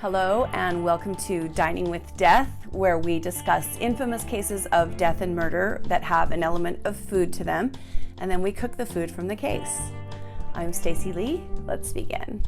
Hello and welcome to Dining with Death, where we discuss infamous cases of death and murder that have an element of food to them, and then we cook the food from the case. I'm Stacy Lee. Let's begin.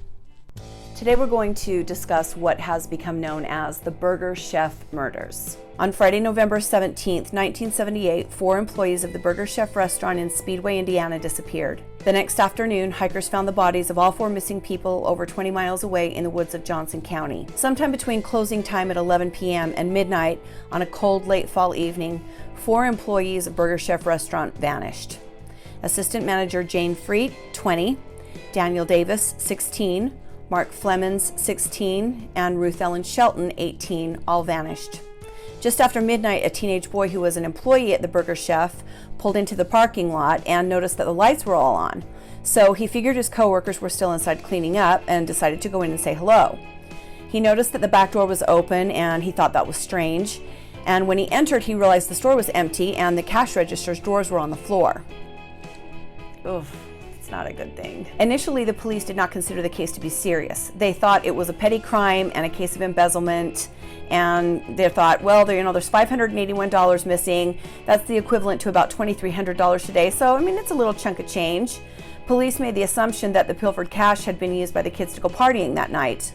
Today we're going to discuss what has become known as the Burger Chef murders. On Friday, November 17, 1978, 4 employees of the Burger Chef restaurant in Speedway, Indiana disappeared. The next afternoon, hikers found the bodies of all 4 missing people over 20 miles away in the woods of Johnson County. Sometime between closing time at 11 p.m. and midnight on a cold, late fall evening, 4 employees of Burger Chef restaurant vanished. Assistant manager Jane Freet, 20, Daniel Davis, 16, Mark Flemons, 16, and Ruth Ellen Shelton, 18, all vanished. Just after midnight, a teenage boy who was an employee at the Burger Chef pulled into the parking lot and noticed that the lights were all on. So he figured his coworkers were still inside cleaning up and decided to go in and say hello. He noticed that the back door was open and he thought that was strange. And when he entered, he realized the store was empty and the cash register's drawers were on the floor. Oof. Not a good thing. Initially, the police did not consider the case to be serious. They thought it was a petty crime and a case of embezzlement, and they thought, well, there's $581 missing. That's the equivalent to about $2,300 today. So, it's a little chunk of change. Police made the assumption that the pilfered cash had been used by the kids to go partying that night.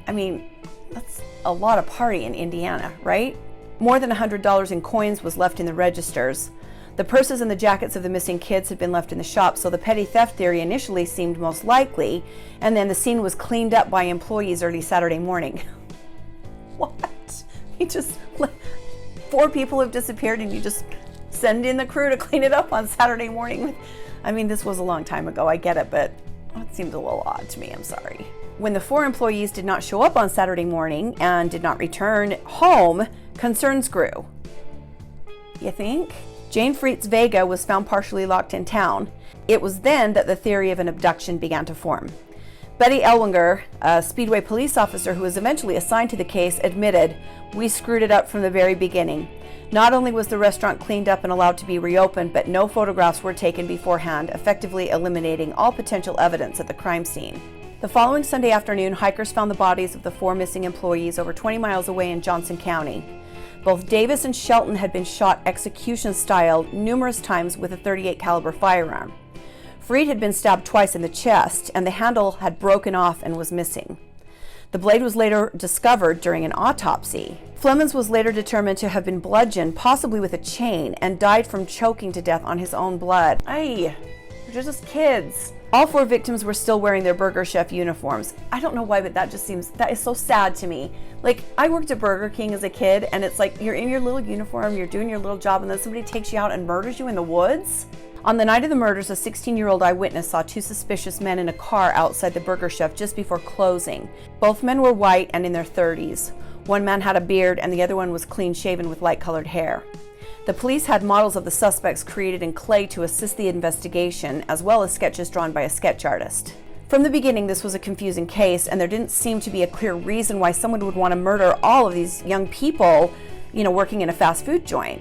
That's a lot of party in Indiana, right? More than $100 in coins was left in the registers. The purses and the jackets of the missing kids had been left in the shop, so the petty theft theory initially seemed most likely, and then the scene was cleaned up by employees early Saturday morning. What? 4 people have disappeared and you just send in the crew to clean it up on Saturday morning? This was a long time ago, I get it, but it seemed a little odd to me, I'm sorry. When the 4 employees did not show up on Saturday morning and did not return home, concerns grew. You think? Jane Freet's Vega was found partially locked in town. It was then that the theory of an abduction began to form. Betty Elwinger, a Speedway police officer who was eventually assigned to the case, admitted, "We screwed it up from the very beginning. Not only was the restaurant cleaned up and allowed to be reopened, but no photographs were taken beforehand, effectively eliminating all potential evidence at the crime scene." The following Sunday afternoon, hikers found the bodies of the 4 missing employees over 20 miles away in Johnson County. Both Davis and Shelton had been shot execution-style numerous times with a .38 caliber firearm. Freet had been stabbed twice in the chest, and the handle had broken off and was missing. The blade was later discovered during an autopsy. Flemons was later determined to have been bludgeoned, possibly with a chain, and died from choking to death on his own blood. They're just kids. All 4 victims were still wearing their Burger Chef uniforms. I don't know why, but that is so sad to me. I worked at Burger King as a kid, and it's like you're in your little uniform, you're doing your little job, and then somebody takes you out and murders you in the woods. On the night of the murders, a 16-year-old eyewitness saw 2 suspicious men in a car outside the Burger Chef just before closing. Both men were white and in their 30s. One man had a beard, and the other one was clean-shaven with light-colored hair. The police had models of the suspects created in clay to assist the investigation, as well as sketches drawn by a sketch artist. From the beginning, this was a confusing case, and there didn't seem to be a clear reason why someone would want to murder all of these young people, working in a fast food joint.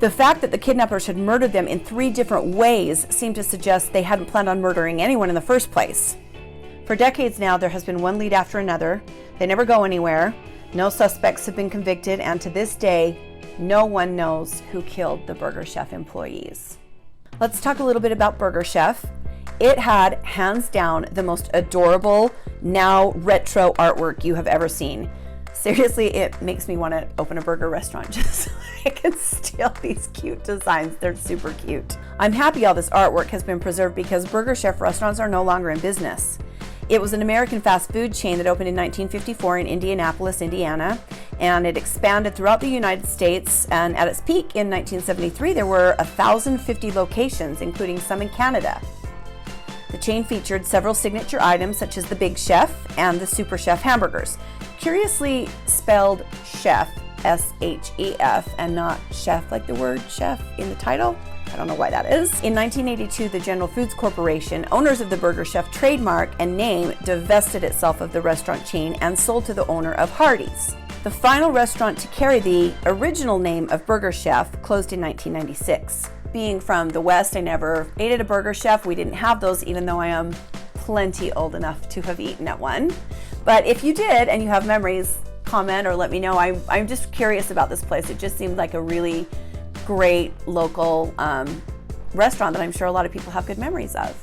The fact that the kidnappers had murdered them in 3 different ways seemed to suggest they hadn't planned on murdering anyone in the first place. For decades now, there has been one lead after another. They never go anywhere. No suspects have been convicted, and to this day, no one knows who killed the Burger Chef employees. Let's talk a little bit about Burger Chef. It had, hands down, the most adorable, now retro artwork you have ever seen. Seriously, it makes me want to open a burger restaurant just so I can steal these cute designs. They're super cute. I'm happy all this artwork has been preserved because Burger Chef restaurants are no longer in business. It was an American fast food chain that opened in 1954 in Indianapolis, Indiana, and it expanded throughout the United States, and at its peak in 1973, there were 1,050 locations, including some in Canada. The chain featured several signature items such as the Big Chef and the Super Chef hamburgers, curiously spelled chef, S-H-E-F, and not chef like the word chef in the title. I don't know why that is. In 1982, the General Foods Corporation, owners of the Burger Chef trademark and name, divested itself of the restaurant chain and sold to the owner of Hardee's. The final restaurant to carry the original name of Burger Chef closed in 1996. Being from the West, I never ate at a Burger Chef. We didn't have those, even though I am plenty old enough to have eaten at one. But if you did and you have memories, comment or let me know. I'm just curious about this place. It just seemed like a really great local restaurant that I'm sure a lot of people have good memories of.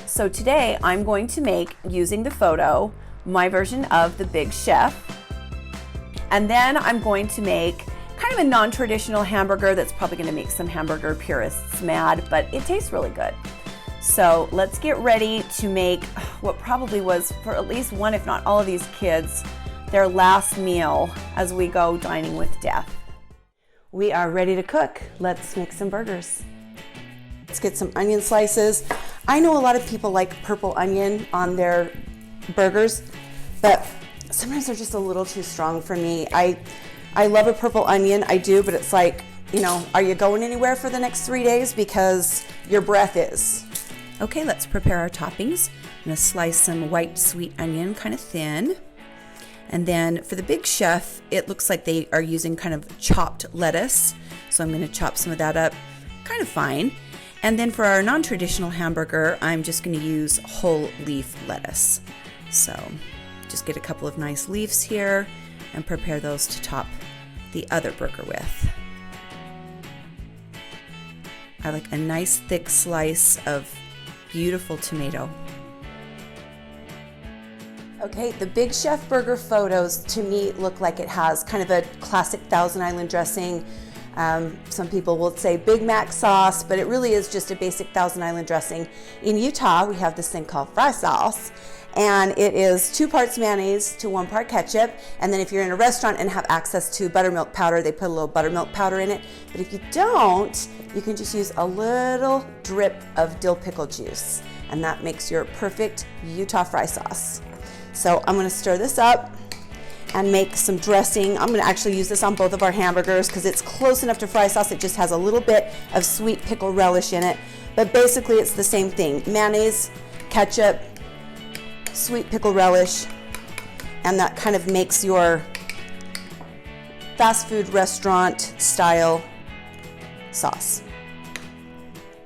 So today I'm going to make, using the photo, my version of the Big Chef. And then I'm going to make kind of a non-traditional hamburger that's probably going to make some hamburger purists mad, but it tastes really good. So let's get ready to make what probably was, for at least one, if not all of these kids, their last meal as we go dining with death. We are ready to cook. Let's make some burgers. Let's get some onion slices. I know a lot of people like purple onion on their burgers, but sometimes they're just a little too strong for me. I love a purple onion, I do, but it's like, you know, are you going anywhere for the next 3 days? Because your breath is. Okay, let's prepare our toppings. I'm gonna slice some white sweet onion kind of thin. And then for the Big Chef, it looks like they are using kind of chopped lettuce. So I'm gonna chop some of that up kind of fine. And then for our non-traditional hamburger, I'm just gonna use whole leaf lettuce. So just get a couple of nice leaves here and prepare those to top the other burger with. I like a nice thick slice of beautiful tomato. Okay, the Big Chef burger photos to me look like it has kind of a classic Thousand Island dressing. Some people will say Big Mac sauce, but it really is just a basic Thousand Island dressing. In Utah, we have this thing called fry sauce, and it is 2 parts mayonnaise to 1 part ketchup. And then if you're in a restaurant and have access to buttermilk powder, they put a little buttermilk powder in it. But if you don't, you can just use a little drip of dill pickle juice, and that makes your perfect Utah fry sauce. So I'm gonna stir this up and make some dressing. I'm gonna actually use this on both of our hamburgers because it's close enough to fry sauce. It just has a little bit of sweet pickle relish in it. But basically it's the same thing. Mayonnaise, ketchup, sweet pickle relish, and that kind of makes your fast food restaurant style sauce.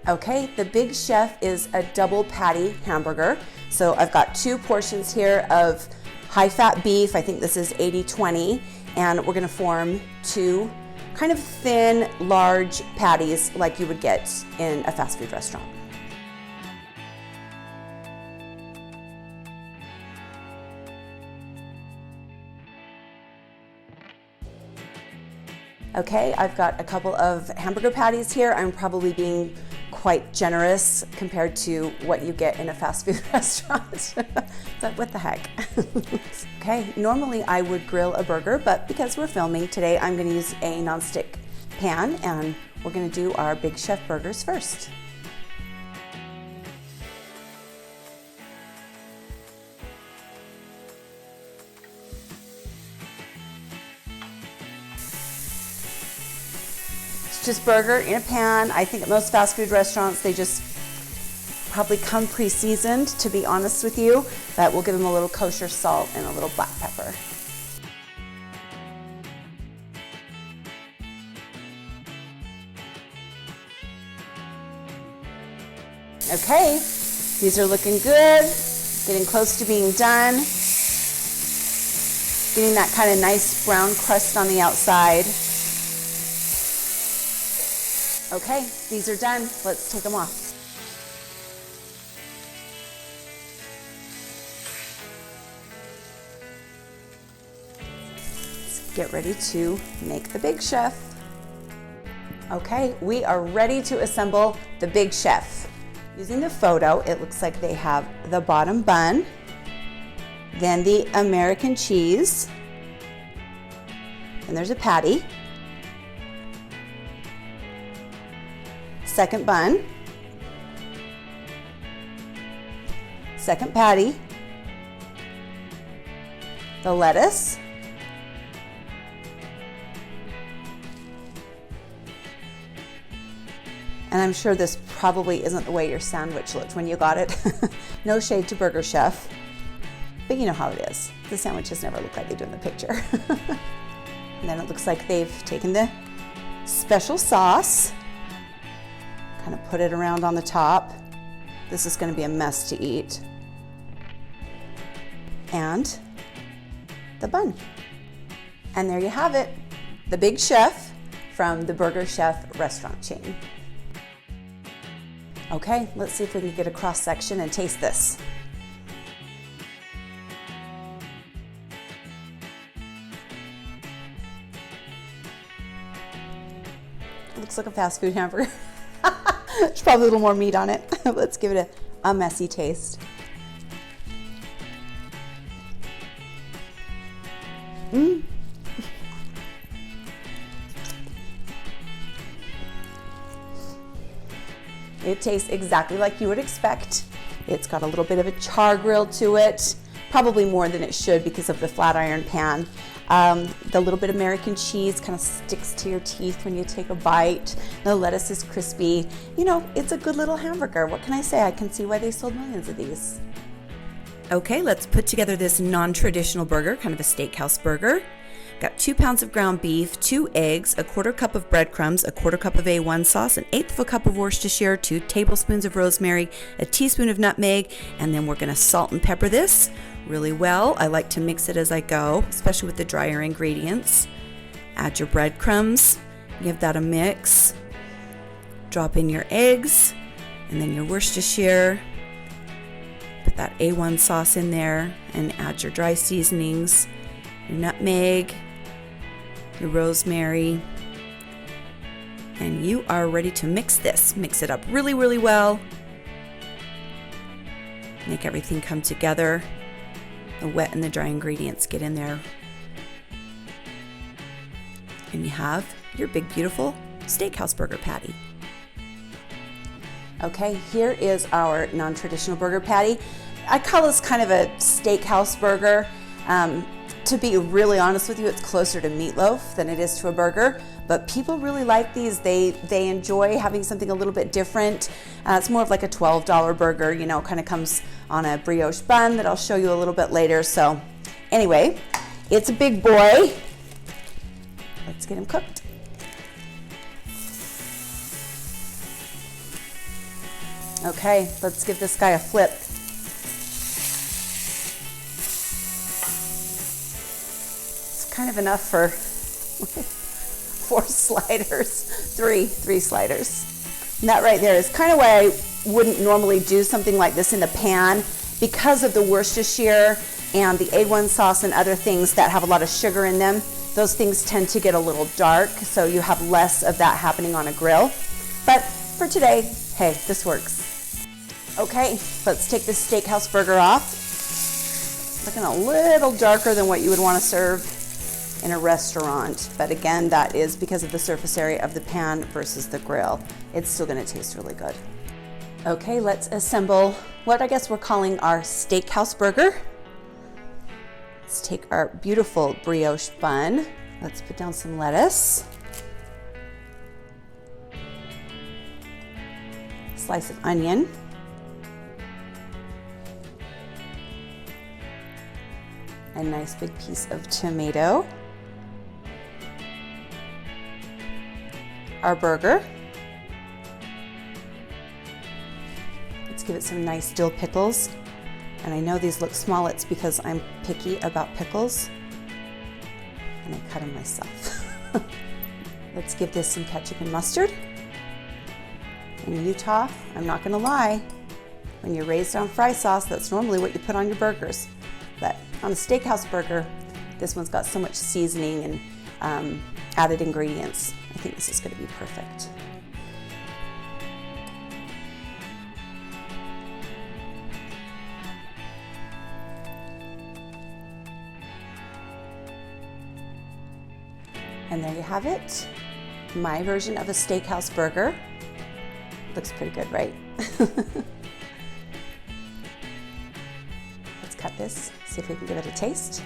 Okay, the Big Chef is a double patty hamburger. So I've got 2 portions here of high-fat beef. I think this is 80-20, and we're gonna form 2 kind of thin, large patties like you would get in a fast food restaurant. Okay, I've got a couple of hamburger patties here. I'm probably being quite generous compared to what you get in a fast food restaurant. But what the heck? Okay, normally I would grill a burger, but because we're filming today, I'm gonna use a nonstick pan, and we're gonna do our Big Chef burgers first. Just burger in a pan. I think at most fast food restaurants, they just probably come pre-seasoned, to be honest with you, but we'll give them a little kosher salt and a little black pepper. Okay, these are looking good, getting close to being done. Getting that kind of nice brown crust on the outside. Okay, these are done. Let's take them off. Let's get ready to make the Big Chef. Okay, we are ready to assemble the Big Chef. Using the photo, it looks like they have the bottom bun, then the American cheese, and there's a patty. Second bun, second patty, the lettuce, and I'm sure this probably isn't the way your sandwich looked when you got it. No shade to Burger Chef, but you know how it is. The sandwiches never look like they do in the picture. And then it looks like they've taken the special sauce, kind of put it around on the top, This is going to be a mess to eat. And the bun. And there you have it, the Big Chef from the Burger Chef restaurant chain. Okay, let's see if we can get a cross section and taste this. It looks like a fast food hamburger. There's probably a little more meat on it. Let's give it a messy taste. It tastes exactly like you would expect. It's got a little bit of a char grill to it, probably more than it should because of the flat iron pan. The little bit of American cheese kind of sticks to your teeth when you take a bite. The lettuce is crispy. You know, it's a good little hamburger. What can I say? I can see why they sold millions of these. Okay, let's put together this non-traditional burger, kind of a steakhouse burger. Got 2 pounds of ground beef, 2 eggs, a 1/4 cup of breadcrumbs, a 1/4 cup of A1 sauce, 1/8 of a cup of Worcestershire, 2 tablespoons of rosemary, a teaspoon of nutmeg, and then we're gonna salt and pepper this really well. I like to mix it as I go, especially with the drier ingredients. Add your breadcrumbs, give that a mix. Drop in your eggs, and then your Worcestershire. Put that A1 sauce in there, and add your dry seasonings, your nutmeg, your rosemary, and you are ready to mix this. Mix it up really, really well. Make everything come together. The wet and the dry ingredients get in there. And you have your big, beautiful steakhouse burger patty. Okay, here is our non-traditional burger patty. I call this kind of a steakhouse burger. To be really honest with you, it's closer to meatloaf than it is to a burger, but people really like these. They enjoy having something a little bit different. It's more of like a $12 burger, you know, kind of comes on a brioche bun that I'll show you a little bit later. So anyway, it's a big boy. Let's get him cooked. Okay, let's give this guy a flip. Kind of enough for 4 sliders, three sliders. And that right there is kind of why I wouldn't normally do something like this in the pan, because of the Worcestershire and the A1 sauce and other things that have a lot of sugar in them. Those things tend to get a little dark, so you have less of that happening on a grill. But for today, hey, this works. Okay, let's take this steakhouse burger off. Looking a little darker than what you would want to serve in a restaurant, but again, that is because of the surface area of the pan versus the grill. It's still gonna taste really good. Okay, let's assemble what I guess we're calling our steakhouse burger. Let's take our beautiful brioche bun. Let's put down some lettuce. Slice of onion. A nice big piece of tomato. Our burger. Let's give it some nice dill pickles. And I know these look small, it's because I'm picky about pickles. And I cut them myself. Let's give this some ketchup and mustard. In Utah, I'm not gonna lie, when you're raised on fry sauce, that's normally what you put on your burgers. But on a steakhouse burger, this one's got so much seasoning and added ingredients. I think this is going to be perfect. And there you have it, my version of a steakhouse burger. Looks pretty good, right? Let's cut this, see if we can give it a taste.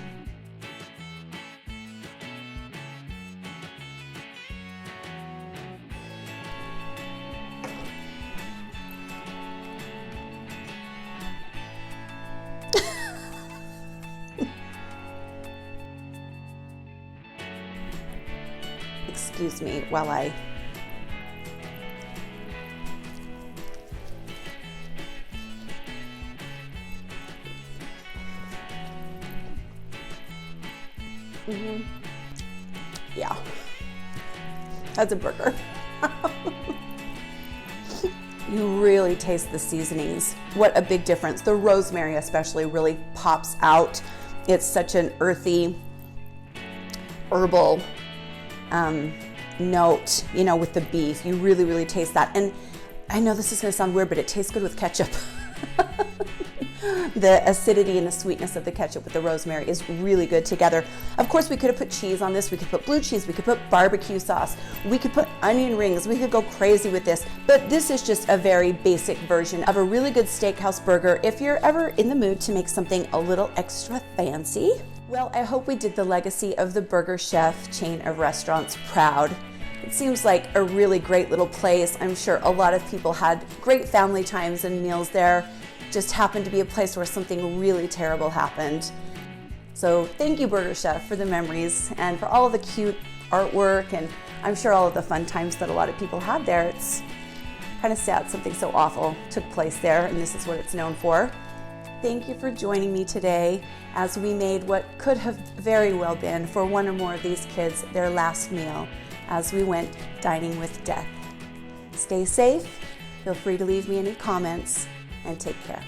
Excuse me while Yeah, that's a burger. You really taste the seasonings. What a big difference. The rosemary especially really pops out. It's such an earthy, herbal note, you know, with the beef. You really, really taste that. And I know this is gonna sound weird, but it tastes good with ketchup. The acidity and the sweetness of the ketchup with the rosemary is really good together. Of course, we could have put cheese on this. We could put blue cheese. We could put barbecue sauce. We could put onion rings. We could go crazy with this. But this is just a very basic version of a really good steakhouse burger if you're ever in the mood to make something a little extra fancy. Well, I hope we did the legacy of the Burger Chef chain of restaurants proud. It seems like a really great little place. I'm sure a lot of people had great family times and meals there. Just happened to be a place where something really terrible happened. So thank you, Burger Chef, for the memories and for all of the cute artwork, and I'm sure all of the fun times that a lot of people had there. It's kind of sad something so awful took place there, and this is what it's known for. Thank you for joining me today as we made what could have very well been, for one or more of these kids, their last meal as we went dining with death. Stay safe. Feel free to leave me any comments, and take care.